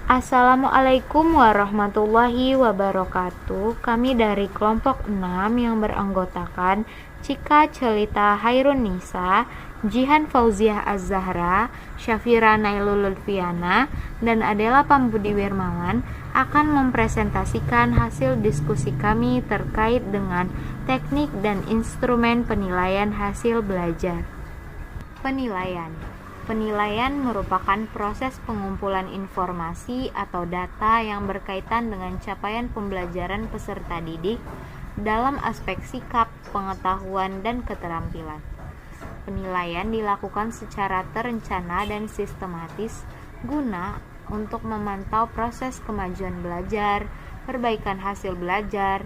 Assalamualaikum warahmatullahi wabarakatuh. Kami dari kelompok 6 yang beranggotakan Cika Celita Hairun Nisa, Jihan Fauziah Az-Zahra, Syafira Nailul Lutfiana, dan Adela Pambudi Wirmawan akan mempresentasikan hasil diskusi kami terkait dengan teknik dan instrumen penilaian hasil belajar. Penilaian merupakan proses pengumpulan informasi atau data yang berkaitan dengan capaian pembelajaran peserta didik dalam aspek sikap, pengetahuan, dan keterampilan. Penilaian dilakukan secara terencana dan sistematis guna untuk memantau proses kemajuan belajar, perbaikan hasil belajar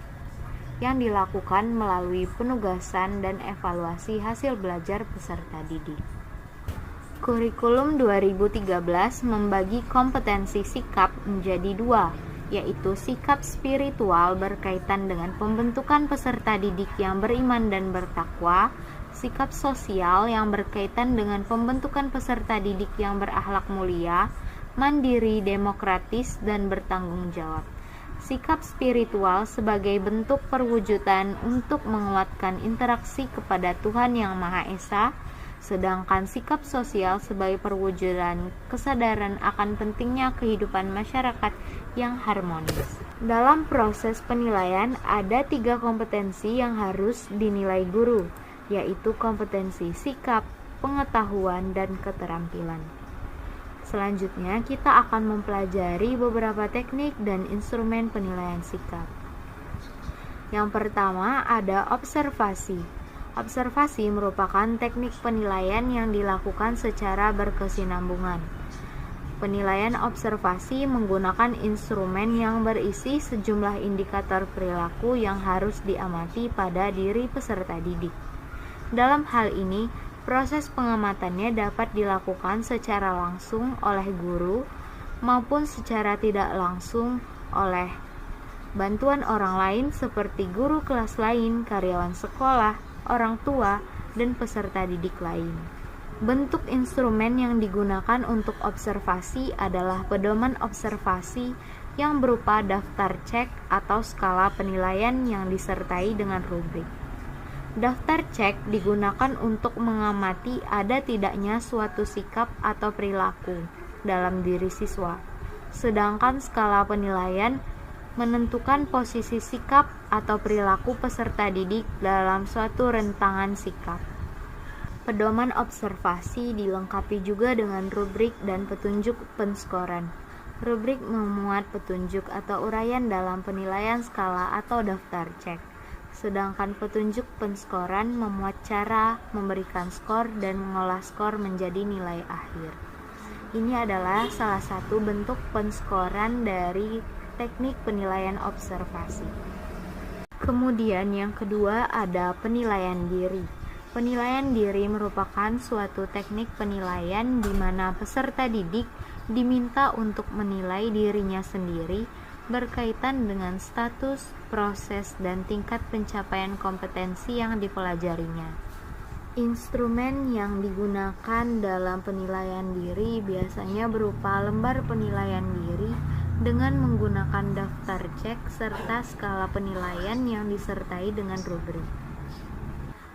yang dilakukan melalui penugasan dan evaluasi hasil belajar peserta didik. Kurikulum 2013 membagi kompetensi sikap menjadi dua, yaitu sikap spiritual berkaitan dengan pembentukan peserta didik yang beriman dan bertakwa, sikap sosial yang berkaitan dengan pembentukan peserta didik yang berakhlak mulia, mandiri, demokratis, dan bertanggung jawab. Sikap spiritual sebagai bentuk perwujudan untuk menguatkan interaksi kepada Tuhan Yang Maha Esa, sedangkan sikap sosial sebagai perwujudan kesadaran akan pentingnya kehidupan masyarakat yang harmonis. Dalam proses penilaian ada 3 kompetensi yang harus dinilai guru, yaitu kompetensi sikap, pengetahuan, dan keterampilan. Selanjutnya kita akan mempelajari beberapa teknik dan instrumen penilaian sikap. Yang pertama ada observasi. Observasi merupakan teknik penilaian yang dilakukan secara berkesinambungan. Penilaian observasi menggunakan instrumen yang berisi sejumlah indikator perilaku yang harus diamati pada diri peserta didik. Dalam hal ini, proses pengamatannya dapat dilakukan secara langsung oleh guru maupun secara tidak langsung oleh bantuan orang lain seperti guru kelas lain, karyawan sekolah, orang tua, dan peserta didik lain. Bentuk instrumen yang digunakan untuk observasi adalah pedoman observasi yang berupa daftar cek atau skala penilaian yang disertai dengan rubrik. Daftar cek digunakan untuk mengamati ada tidaknya suatu sikap atau perilaku dalam diri siswa, sedangkan skala penilaian menentukan posisi sikap atau perilaku peserta didik dalam suatu rentangan sikap. Pedoman observasi dilengkapi juga dengan rubrik dan petunjuk penskoran. Rubrik memuat petunjuk atau uraian dalam penilaian skala atau daftar cek, sedangkan petunjuk penskoran memuat cara memberikan skor dan mengolah skor menjadi nilai akhir. Ini adalah salah satu bentuk penskoran dari teknik penilaian observasi. Kemudian yang kedua ada penilaian diri. Penilaian diri merupakan suatu teknik penilaian di mana peserta didik diminta untuk menilai dirinya sendiri berkaitan dengan status, proses, dan tingkat pencapaian kompetensi yang dipelajarinya. Instrumen yang digunakan dalam penilaian diri biasanya berupa lembar penilaian diri dengan menggunakan daftar cek serta skala penilaian yang disertai dengan rubrik.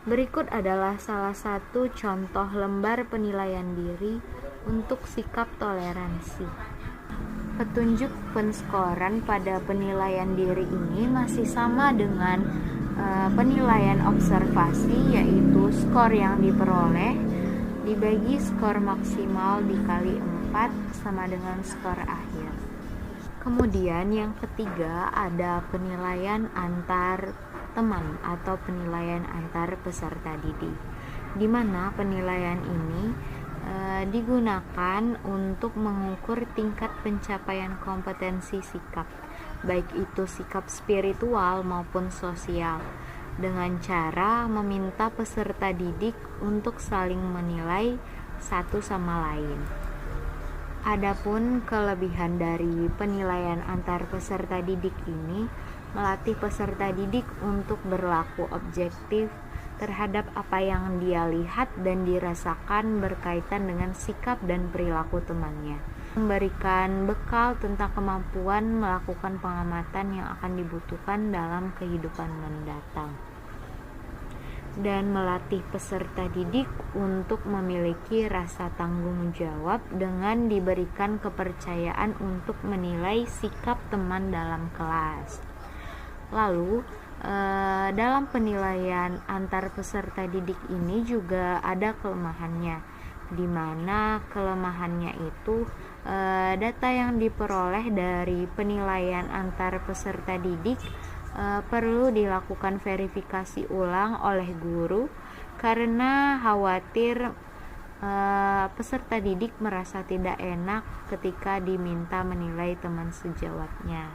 Berikut adalah salah satu contoh lembar penilaian diri untuk sikap toleransi. Petunjuk penskoran pada penilaian diri ini masih sama dengan penilaian observasi, yaitu skor yang diperoleh dibagi skor maksimal dikali 4 sama dengan skor akhir. Kemudian yang ketiga ada penilaian antar teman atau penilaian antar peserta didik, di mana penilaian ini digunakan untuk mengukur tingkat pencapaian kompetensi sikap, baik itu sikap spiritual maupun sosial, dengan cara meminta peserta didik untuk saling menilai satu sama lain. Adapun kelebihan dari penilaian antar peserta didik ini melatih peserta didik untuk berlaku objektif terhadap apa yang dia lihat dan dirasakan berkaitan dengan sikap dan perilaku temannya. memberikan bekal tentang kemampuan melakukan pengamatan yang akan dibutuhkan dalam kehidupan mendatang, dan melatih peserta didik untuk memiliki rasa tanggung jawab dengan diberikan kepercayaan untuk menilai sikap teman dalam kelas. Lalu, dalam penilaian antar peserta didik ini juga ada kelemahannya, di mana kelemahannya itu data yang diperoleh dari penilaian antar peserta didik perlu dilakukan verifikasi ulang oleh guru karena khawatir peserta didik merasa tidak enak ketika diminta menilai teman sejawatnya.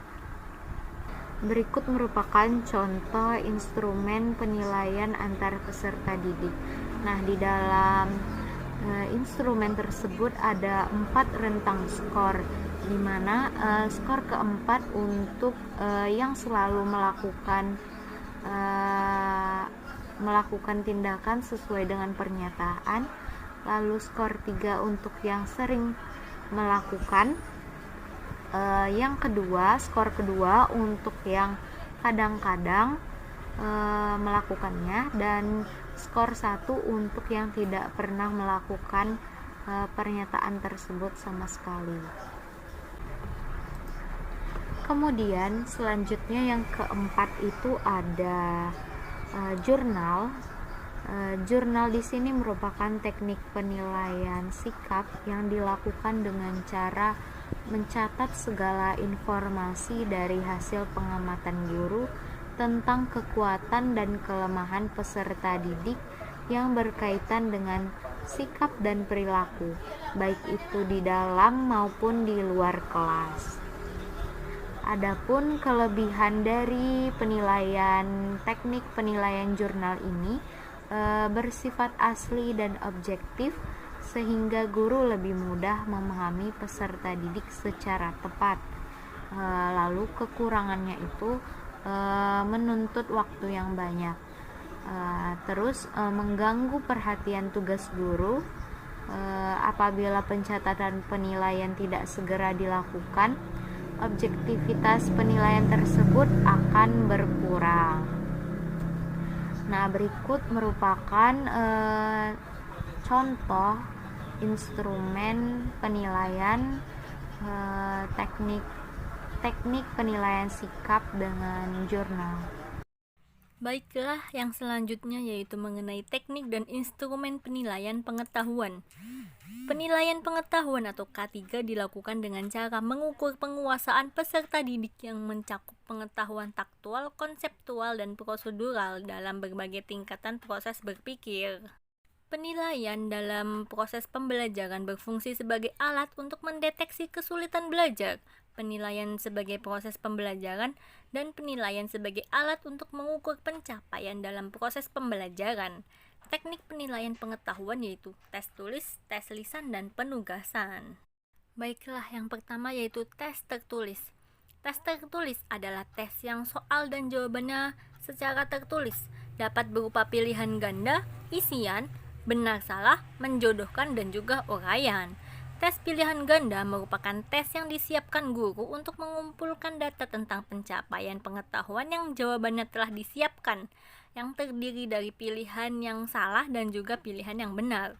Berikut merupakan contoh instrumen penilaian antar peserta didik. Nah, di dalam instrumen tersebut ada 4 rentang skor, di mana skor keempat untuk yang selalu melakukan tindakan sesuai dengan pernyataan, lalu skor 3 untuk yang sering melakukan, yang kedua, skor kedua untuk yang kadang-kadang melakukannya, dan skor 1 untuk yang tidak pernah melakukan pernyataan tersebut sama sekali. Kemudian selanjutnya yang keempat itu ada jurnal. Jurnal di sini merupakan teknik penilaian sikap yang dilakukan dengan cara mencatat segala informasi dari hasil pengamatan guru tentang kekuatan dan kelemahan peserta didik yang berkaitan dengan sikap dan perilaku, baik itu di dalam maupun di luar kelas. Adapun kelebihan dari teknik penilaian jurnal ini bersifat asli dan objektif, sehingga guru lebih mudah memahami peserta didik secara tepat. Lalu kekurangannya itu menuntut waktu yang banyak, terus mengganggu perhatian tugas guru. Apabila pencatatan penilaian tidak segera dilakukan, objektivitas penilaian tersebut akan berkurang. Nah, berikut merupakan contoh instrumen penilaian teknik penilaian sikap dengan jurnal. Baiklah, yang selanjutnya yaitu mengenai teknik dan instrumen penilaian pengetahuan. Penilaian pengetahuan atau K3 dilakukan dengan cara mengukur penguasaan peserta didik yang mencakup pengetahuan taktual, konseptual, dan prosedural dalam berbagai tingkatan proses berpikir. Penilaian dalam proses pembelajaran berfungsi sebagai alat untuk mendeteksi kesulitan belajar, penilaian sebagai proses pembelajaran, dan penilaian sebagai alat untuk mengukur pencapaian dalam proses pembelajaran. Teknik penilaian pengetahuan yaitu tes tulis, tes lisan, dan penugasan. Baiklah, yang pertama yaitu tes tertulis. Tes tertulis adalah tes yang soal dan jawabannya secara tertulis, dapat berupa pilihan ganda, isian, benar salah, menjodohkan, dan juga uraian. Tes pilihan ganda merupakan tes yang disiapkan guru untuk mengumpulkan data tentang pencapaian pengetahuan yang jawabannya telah disiapkan, yang terdiri dari pilihan yang salah dan juga pilihan yang benar.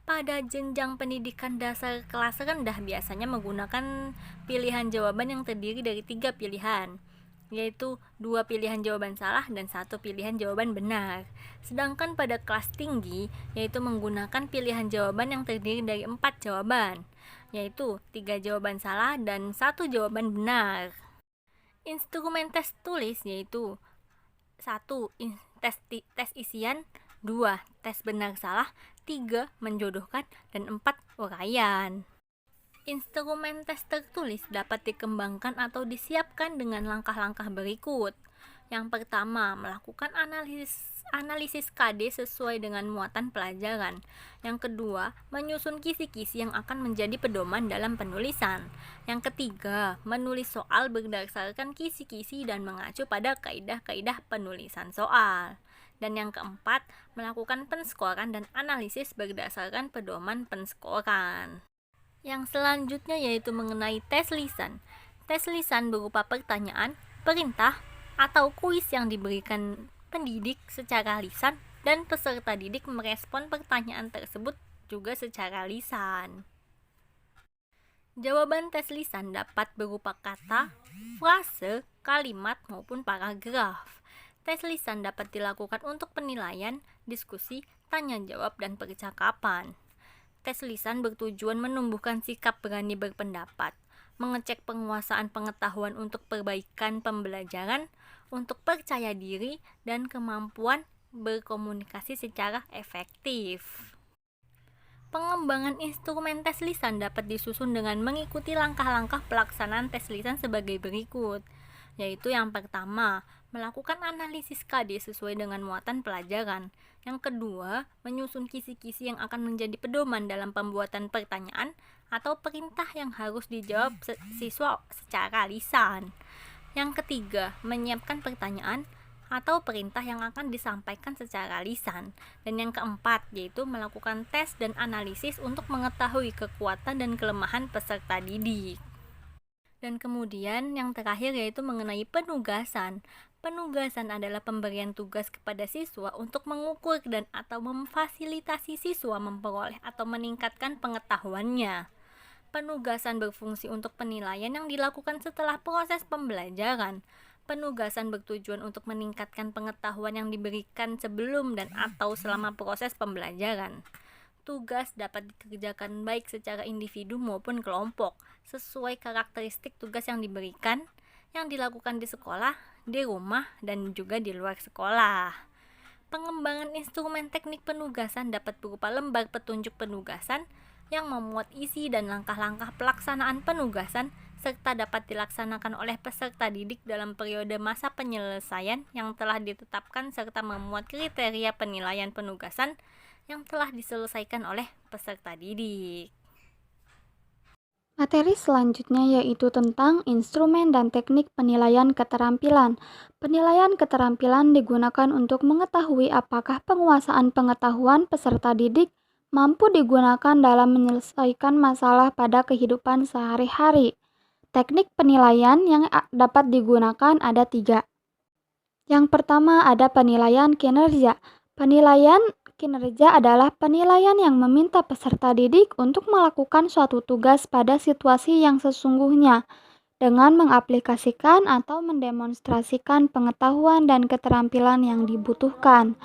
Pada jenjang pendidikan dasar kelas rendah biasanya menggunakan pilihan jawaban yang terdiri dari 3 pilihan, yaitu 2 pilihan jawaban salah dan 1 pilihan jawaban benar. Sedangkan pada kelas tinggi yaitu menggunakan pilihan jawaban yang terdiri dari 4 jawaban, yaitu 3 jawaban salah dan 1 jawaban benar. Instrumen tes tulis yaitu 1. Tes isian, 2. Tes benar salah, 3. Menjodohkan, dan 4. Uraian. Instrumen tes tertulis dapat dikembangkan atau disiapkan dengan langkah-langkah berikut. Yang pertama, melakukan analisis KD sesuai dengan muatan pelajaran. Yang kedua, menyusun kisi-kisi yang akan menjadi pedoman dalam penulisan. Yang ketiga, menulis soal berdasarkan kisi-kisi dan mengacu pada kaidah-kaidah penulisan soal. Dan yang keempat, melakukan penskoran dan analisis berdasarkan pedoman penskoran. Yang selanjutnya yaitu mengenai tes lisan. Tes lisan berupa pertanyaan, perintah, atau kuis yang diberikan pendidik secara lisan dan peserta didik merespon pertanyaan tersebut juga secara lisan. Jawaban tes lisan dapat berupa kata, frase, kalimat, maupun paragraf. Tes lisan dapat dilakukan untuk penilaian, diskusi, tanya jawab, dan percakapan. Tes lisan bertujuan menumbuhkan sikap berani berpendapat, mengecek penguasaan pengetahuan untuk perbaikan pembelajaran, untuk percaya diri, dan kemampuan berkomunikasi secara efektif. Pengembangan instrumen tes lisan dapat disusun dengan mengikuti langkah-langkah pelaksanaan tes lisan sebagai berikut, yaitu yang pertama, melakukan analisis KD sesuai dengan muatan pelajaran. Yang kedua, menyusun kisi-kisi yang akan menjadi pedoman dalam pembuatan pertanyaan atau perintah yang harus dijawab siswa secara lisan. Yang ketiga, menyiapkan pertanyaan atau perintah yang akan disampaikan secara lisan. Dan yang keempat, yaitu melakukan tes dan analisis untuk mengetahui kekuatan dan kelemahan peserta didik. Dan kemudian yang terakhir yaitu mengenai penugasan. Penugasan adalah pemberian tugas kepada siswa untuk mengukur dan atau memfasilitasi siswa memperoleh atau meningkatkan pengetahuannya. Penugasan berfungsi untuk penilaian yang dilakukan setelah proses pembelajaran. Penugasan bertujuan untuk meningkatkan pengetahuan yang diberikan sebelum dan atau selama proses pembelajaran. Tugas dapat dikerjakan baik secara individu maupun kelompok, sesuai karakteristik tugas yang diberikan, yang dilakukan di sekolah, di rumah, dan juga di luar sekolah. Pengembangan instrumen teknik penugasan dapat berupa lembar petunjuk penugasan yang memuat isi dan langkah-langkah pelaksanaan penugasan, serta dapat dilaksanakan oleh peserta didik dalam periode masa penyelesaian yang telah ditetapkan serta memuat kriteria penilaian penugasan yang telah diselesaikan oleh peserta didik. Materi selanjutnya yaitu tentang instrumen dan teknik penilaian keterampilan. Penilaian keterampilan digunakan untuk mengetahui apakah penguasaan pengetahuan peserta didik mampu digunakan dalam menyelesaikan masalah pada kehidupan sehari-hari. Teknik penilaian yang dapat digunakan ada 3. Yang pertama ada penilaian kinerja. Penilaian kinerja adalah penilaian yang meminta peserta didik untuk melakukan suatu tugas pada situasi yang sesungguhnya dengan mengaplikasikan atau mendemonstrasikan pengetahuan dan keterampilan yang dibutuhkan.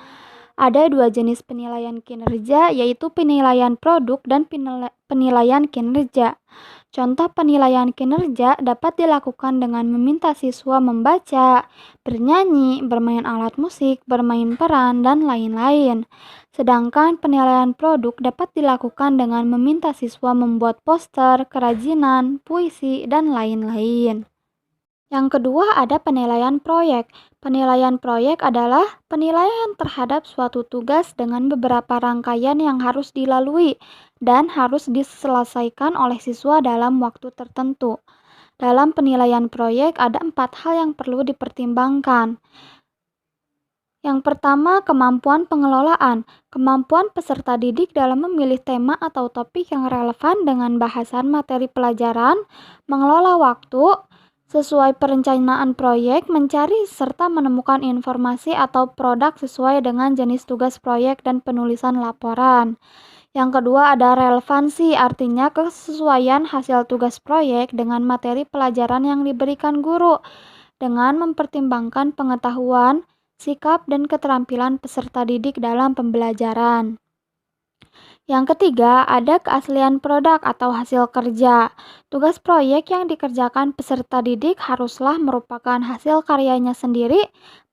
Ada 2 jenis penilaian kinerja, yaitu penilaian produk dan penilaian kinerja. Contoh penilaian kinerja dapat dilakukan dengan meminta siswa membaca, bernyanyi, bermain alat musik, bermain peran, dan lain-lain. Sedangkan penilaian produk dapat dilakukan dengan meminta siswa membuat poster, kerajinan, puisi, dan lain-lain. Yang kedua ada penilaian proyek. Penilaian proyek adalah penilaian terhadap suatu tugas dengan beberapa rangkaian yang harus dilalui dan harus diselesaikan oleh siswa dalam waktu tertentu. Dalam penilaian proyek ada 4 hal yang perlu dipertimbangkan. Yang pertama, kemampuan pengelolaan. Kemampuan peserta didik dalam memilih tema atau topik yang relevan dengan bahasan materi pelajaran, mengelola waktu, sesuai perencanaan proyek, mencari serta menemukan informasi atau produk sesuai dengan jenis tugas proyek dan penulisan laporan. Yang kedua ada relevansi, artinya kesesuaian hasil tugas proyek dengan materi pelajaran yang diberikan guru, dengan mempertimbangkan pengetahuan, sikap, dan keterampilan peserta didik dalam pembelajaran. Yang ketiga, ada keaslian produk atau hasil kerja. Tugas proyek yang dikerjakan peserta didik haruslah merupakan hasil karyanya sendiri,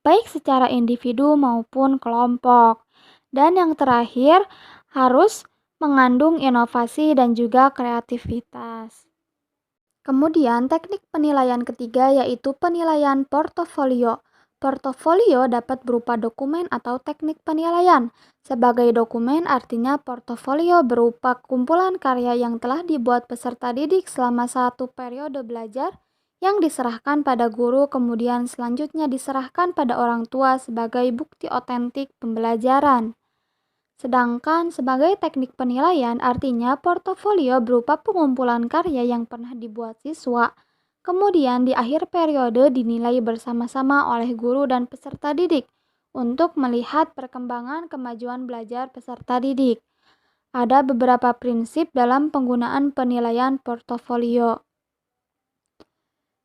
baik secara individu maupun kelompok. Dan yang terakhir, harus mengandung inovasi dan juga kreativitas. Kemudian, teknik penilaian ketiga yaitu penilaian portofolio. Portofolio dapat berupa dokumen atau teknik penilaian. Sebagai dokumen artinya portofolio berupa kumpulan karya yang telah dibuat peserta didik selama satu periode belajar yang diserahkan pada guru, kemudian selanjutnya diserahkan pada orang tua sebagai bukti otentik pembelajaran. Sedangkan sebagai teknik penilaian artinya portofolio berupa pengumpulan karya yang pernah dibuat siswa, kemudian di akhir periode dinilai bersama-sama oleh guru dan peserta didik untuk melihat perkembangan kemajuan belajar peserta didik. Ada beberapa prinsip dalam penggunaan penilaian portofolio.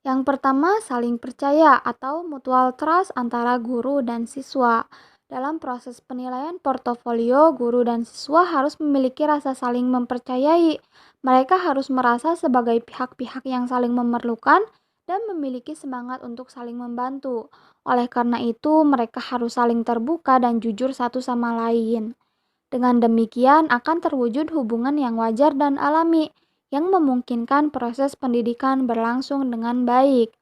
Yang pertama, saling percaya atau mutual trust antara guru dan siswa. Dalam proses penilaian portofolio, guru dan siswa harus memiliki rasa saling mempercayai. Mereka harus merasa sebagai pihak-pihak yang saling memerlukan dan memiliki semangat untuk saling membantu. Oleh karena itu, mereka harus saling terbuka dan jujur satu sama lain. Dengan demikian akan terwujud hubungan yang wajar dan alami, yang memungkinkan proses pendidikan berlangsung dengan baik.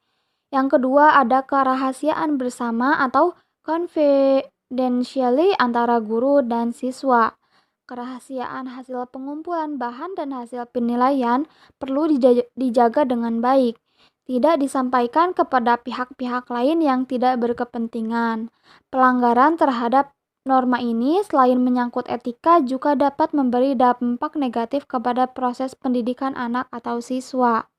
Yang kedua, ada kerahasiaan bersama atau confidentiality antara guru dan siswa. Kerahasiaan hasil pengumpulan bahan dan hasil penilaian perlu dijaga dengan baik, tidak disampaikan kepada pihak-pihak lain yang tidak berkepentingan. Pelanggaran terhadap norma ini selain menyangkut etika juga dapat memberi dampak negatif kepada proses pendidikan anak atau siswa.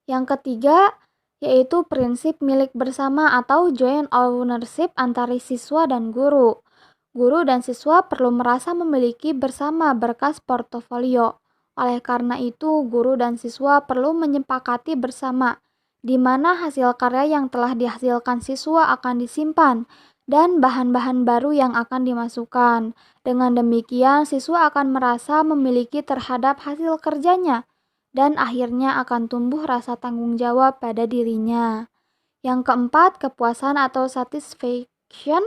Yang ketiga, yaitu prinsip milik bersama atau joint ownership antara siswa dan guru. Guru dan siswa perlu merasa memiliki bersama berkas portofolio. Oleh karena itu, guru dan siswa perlu menyepakati bersama di mana hasil karya yang telah dihasilkan siswa akan disimpan dan bahan-bahan baru yang akan dimasukkan. Dengan demikian, siswa akan merasa memiliki terhadap hasil kerjanya dan akhirnya akan tumbuh rasa tanggung jawab pada dirinya. Yang keempat, kepuasan atau satisfaction.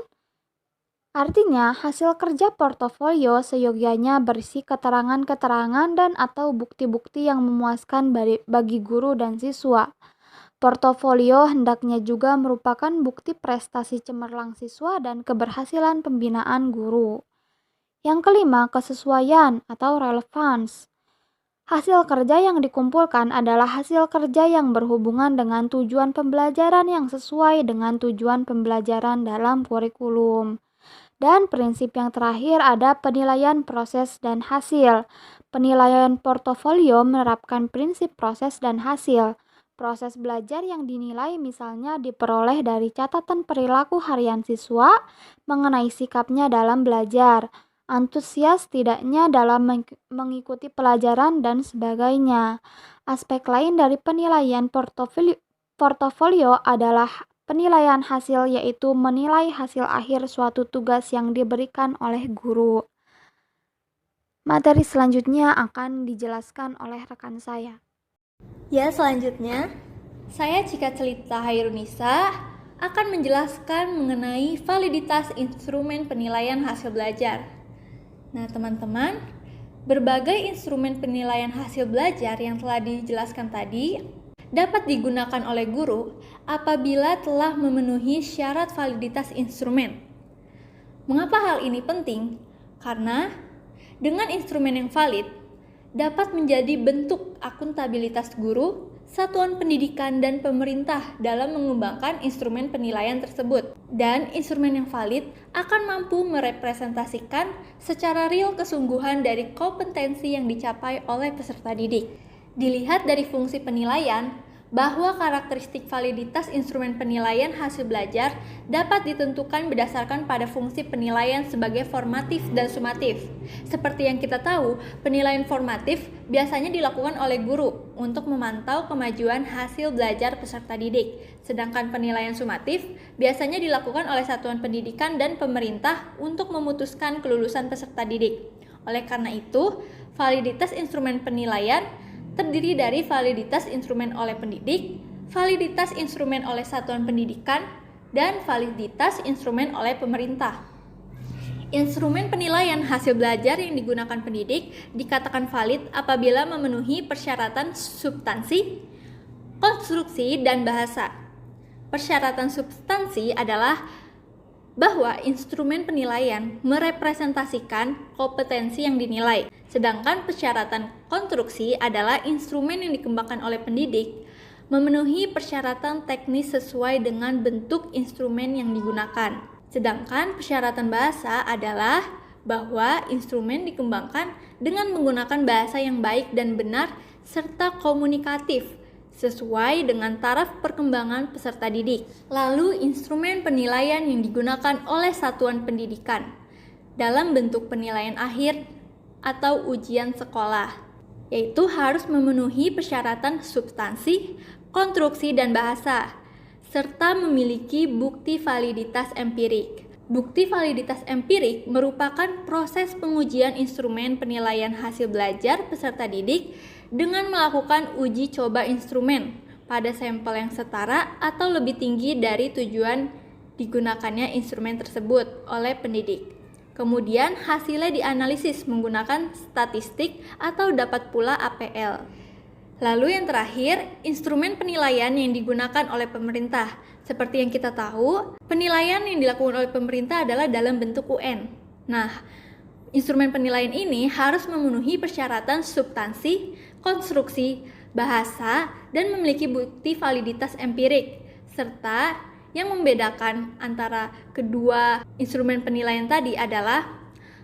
Artinya, hasil kerja portofolio seyogyanya berisi keterangan-keterangan dan atau bukti-bukti yang memuaskan bagi guru dan siswa. Portofolio hendaknya juga merupakan bukti prestasi cemerlang siswa dan keberhasilan pembinaan guru. Yang kelima, kesesuaian atau relevance. Hasil kerja yang dikumpulkan adalah hasil kerja yang berhubungan dengan tujuan pembelajaran yang sesuai dengan tujuan pembelajaran dalam kurikulum. Dan prinsip yang terakhir ada penilaian proses dan hasil. Penilaian portofolio menerapkan prinsip proses dan hasil. Proses belajar yang dinilai misalnya diperoleh dari catatan perilaku harian siswa mengenai sikapnya dalam belajar, antusias tidaknya dalam mengikuti pelajaran, dan sebagainya. Aspek lain dari penilaian portofolio adalah penilaian hasil, yaitu menilai hasil akhir suatu tugas yang diberikan oleh guru. Materi selanjutnya akan dijelaskan oleh rekan saya. Ya, selanjutnya saya Cika Celita Hairunisa akan menjelaskan mengenai validitas instrumen penilaian hasil belajar. Nah, teman-teman, berbagai instrumen penilaian hasil belajar yang telah dijelaskan tadi dapat digunakan oleh guru apabila telah memenuhi syarat validitas instrumen. Mengapa hal ini penting? Karena dengan instrumen yang valid dapat menjadi bentuk akuntabilitas guru, satuan pendidikan, dan pemerintah dalam mengembangkan instrumen penilaian tersebut. Dan instrumen yang valid akan mampu merepresentasikan secara real kesungguhan dari kompetensi yang dicapai oleh peserta didik. Dilihat dari fungsi penilaian, bahwa karakteristik validitas instrumen penilaian hasil belajar dapat ditentukan berdasarkan pada fungsi penilaian sebagai formatif dan sumatif. Seperti yang kita tahu, penilaian formatif biasanya dilakukan oleh guru untuk memantau kemajuan hasil belajar peserta didik, sedangkan penilaian sumatif biasanya dilakukan oleh satuan pendidikan dan pemerintah untuk memutuskan kelulusan peserta didik. Oleh karena itu, validitas instrumen penilaian terdiri dari validitas instrumen oleh pendidik, validitas instrumen oleh satuan pendidikan, dan validitas instrumen oleh pemerintah. Instrumen penilaian hasil belajar yang digunakan pendidik dikatakan valid apabila memenuhi persyaratan substansi, konstruksi, dan bahasa. Persyaratan substansi adalah bahwa instrumen penilaian merepresentasikan kompetensi yang dinilai. Sedangkan persyaratan konstruksi adalah instrumen yang dikembangkan oleh pendidik memenuhi persyaratan teknis sesuai dengan bentuk instrumen yang digunakan. Sedangkan persyaratan bahasa adalah bahwa instrumen dikembangkan dengan menggunakan bahasa yang baik dan benar serta komunikatif sesuai dengan taraf perkembangan peserta didik. Lalu, instrumen penilaian yang digunakan oleh satuan pendidikan dalam bentuk penilaian akhir atau ujian sekolah, yaitu harus memenuhi persyaratan substansi, konstruksi, dan bahasa, serta memiliki bukti validitas empirik. Bukti validitas empirik merupakan proses pengujian instrumen penilaian hasil belajar peserta didik dengan melakukan uji coba instrumen pada sampel yang setara atau lebih tinggi dari tujuan digunakannya instrumen tersebut oleh pendidik. Kemudian hasilnya dianalisis menggunakan statistik atau dapat pula APL. Lalu yang terakhir, instrumen penilaian yang digunakan oleh pemerintah. Seperti yang kita tahu, penilaian yang dilakukan oleh pemerintah adalah dalam bentuk UN. Nah, instrumen penilaian ini harus memenuhi persyaratan substansi, konstruksi, bahasa, dan memiliki bukti validitas empirik, serta yang membedakan antara kedua instrumen penilaian tadi adalah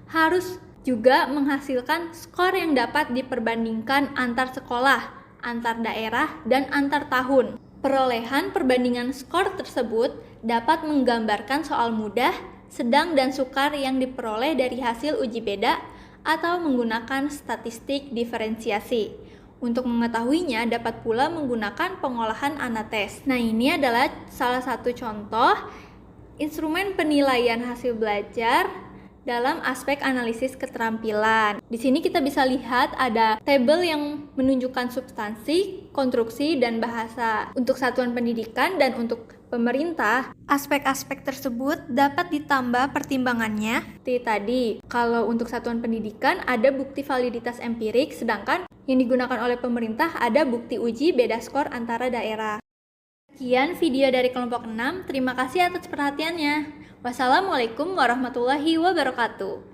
harus juga menghasilkan skor yang dapat diperbandingkan antar sekolah, antar daerah, dan antar tahun. Perolehan perbandingan skor tersebut dapat menggambarkan soal mudah, sedang, dan sukar yang diperoleh dari hasil uji beda atau menggunakan statistik diferensiasi. Untuk mengetahuinya dapat pula menggunakan pengolahan anates. Nah, ini adalah salah satu contoh instrumen penilaian hasil belajar dalam aspek analisis keterampilan. Di sini kita bisa lihat ada tabel yang menunjukkan substansi, konstruksi, dan bahasa untuk satuan pendidikan dan untuk pemerintah. Aspek-aspek tersebut dapat ditambah pertimbangannya. Seperti tadi, kalau untuk satuan pendidikan ada bukti validitas empirik, sedangkan yang digunakan oleh pemerintah ada bukti uji beda skor antara daerah. Sekian video dari kelompok 6. Terima kasih atas perhatiannya. Wassalamualaikum warahmatullahi wabarakatuh.